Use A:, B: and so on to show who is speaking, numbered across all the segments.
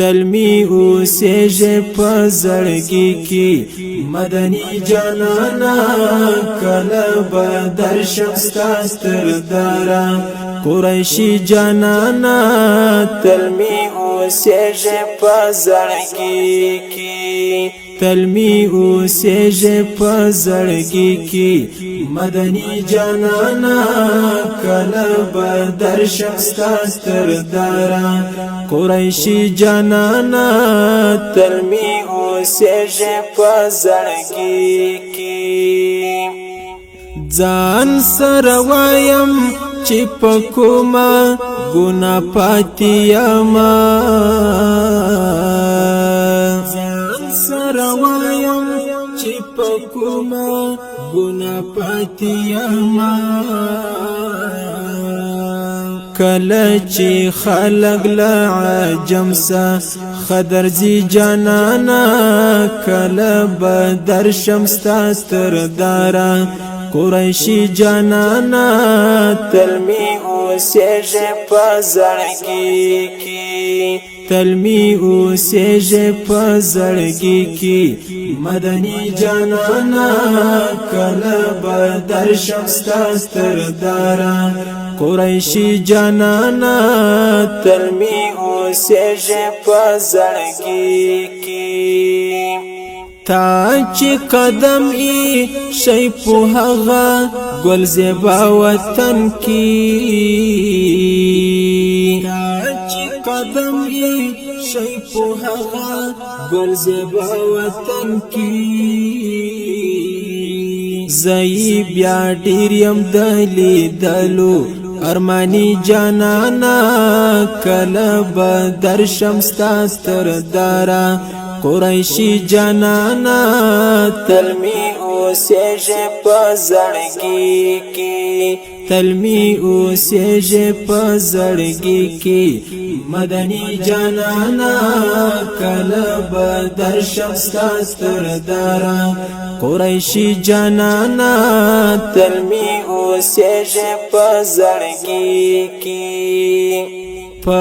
A: تلمی اوسیږي په زړګي کې مدني جانانا کله به درشم ستا ستردارا قریشی جانانا تلمی اوسیږي په زړګي کې تلمی اوسیږي په زړګي کې مدني جانانا کله به درشم ستا ستردارا قریشی جانانا تلمی اوسیږي په زړګي کې ځان سره وایم چې په کومه ګناه پاتې یم ځان سره وایم چې په کومه ګناه پاتې یم کله چې خلق لا عجم سا خدرزی جانانا کله به درشم ستا ستردارا قریشی جانانا تلمی اوسیږي په زړګي کې تلمی اوسیږي په زړګي کې مدني جانانا کله به درشم ستا ستردارا قریشی جانانا تلمی اوسیږي په زړګي کې تا چې قدم ای شي په هغه ګل زیبا وطن کې تا چې قدم ای شي په هغه ګل زیبا وطن کې زئی بیا ډیر يم دلی دلو ارمانی جانانا کله به درشم ستا ستردارا قریشی جانانا تلمی اوسیږي په زړګي کې تلمی اوسیږي په زړګي کې مدني جانانا کله به درشم ستا ستردارا قریشی جانانا تلمی اوسیږي په زړګي کې په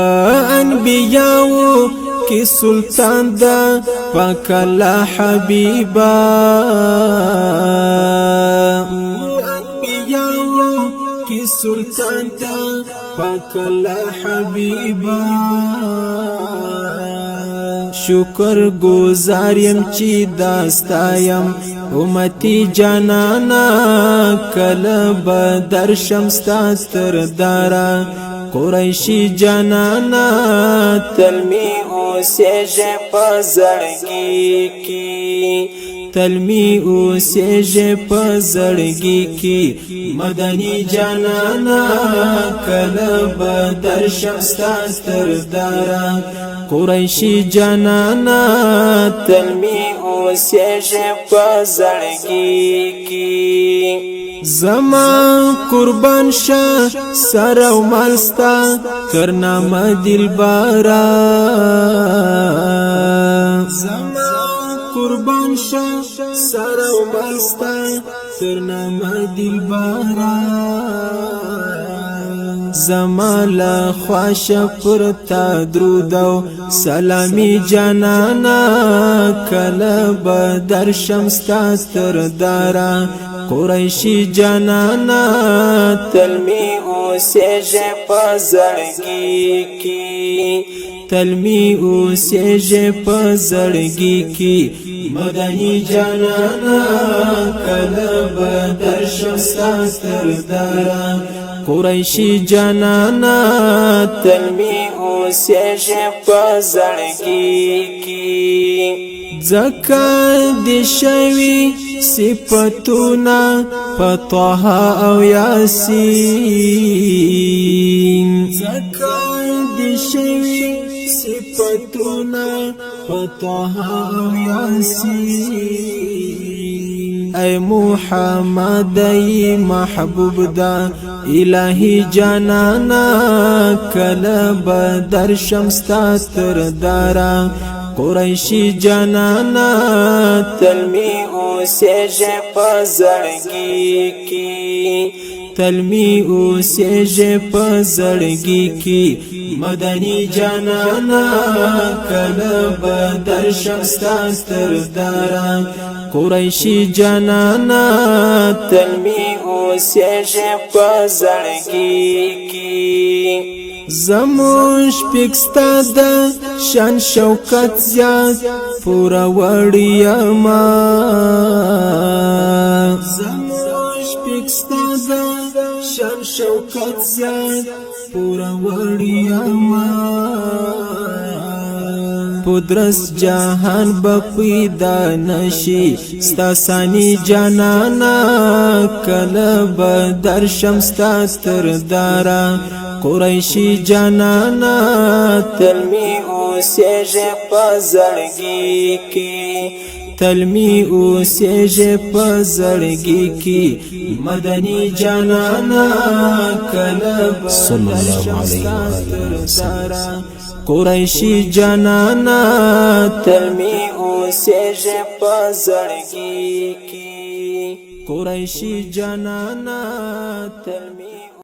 A: انبیاو کی سلطان دا پاک الله حبیبا انبیاء کی سلطان دا پاک الله حبیبا شکر گزاریم چی داستایم امتی جانانا کله به درشم ستا ستردارا قریشی جانانا تلمی اوسیږي په زړګي کې تلمی اوسیږي په زړګي کې مدني جانانا کله به درشم ستا ستردارا قریشی جانانا تلمی اوسیږي په زړګي کې زما قربان شه سر او مالستا کرنامه دلبارا زما قربان شه سر او مالستا کرنامه دلبارا زما لا خواش پر تا درودو سلامی جانانا کله به درشم ستا ستردارا قریشی جانانا تلمی اوسیږي په زړګي کې تلمی اوسیږي په زړګي کې مدني جانانا کله به درشم ستا ستردارا قریشی جانانا تلمی اوسیږي په زړګي کې زکات دی شوی صفتونا په طه او یاسین زکات دی شوی صفتونا په طه او یاسین ای محمد ای محبوب دا الہی جانانا کله به درشم ستا ستردارا قریشی جانانا تلمی اوسیږي په زړګي کې تلمی اوسیږي په زړګي کې مدني جانانا کله بدر شمستا سردارا قریشی جانانا تلمی اوسیږي په زړګي کې زموش پکستا د شان شوکت زیاد پورا وړیا ما زموش پکستا د شان شوکت زیاد پورا وړیا ما پدرس جهان بپیدا نشي ستاسانی جانانا کله بدر شمستا سردارا قریشی جانانا تلمی اوسیږي په زړګي کې تلمی اوسیږي په زړګي کې مدني جانانا کله
B: صلی الله علیه وسلم
A: قریشی جانانا تلمی اوسیږي په زړګي کې قریشی جانانا تلمی